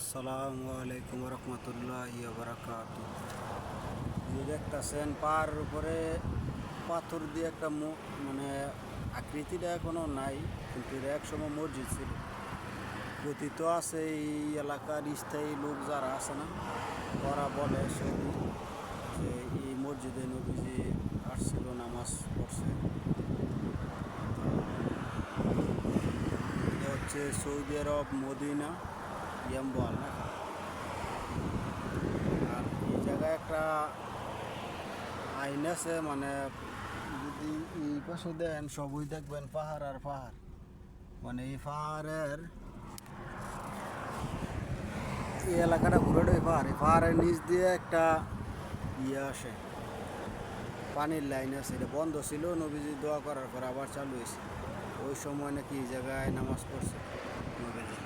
আসসালামু আলাইকুম রহমতুল্লাহি বারাকাতু। যে দেখতেছেন পাহাড়ের উপরে পাথর দিয়ে একটা মানে আকৃতিটা এখনো নাই, কিন্তু এটা একসময় মসজিদ ছিল। কথিত আছে এই এলাকার স্থায়ী লোক যারা আছে না, ওরা বলে সৌদি যে এই মসজিদে নবীজি আসছিল, নামাজ পড়ছে। এটা হচ্ছে সৌদি আরব মদিনা ইয়াম্বল না। আর এই জায়গায় একটা আইন আছে, মানে যদি এই পাশে দেন সবই দেখবেন পাহাড় আর পাহাড়। মানে এই পাহাড়ের এই এলাকাটা পুরোটাই পাহাড়। এই পাহাড়ের নিচ দিয়ে একটা আসে, পানির লাইন আছে। এটা বন্ধ ছিল, নবীজি দোয়া করার পর আবার চালু হয়েছে। ওই সময় নাকি এই জায়গায় নামাজ পড়ছে নবীজি।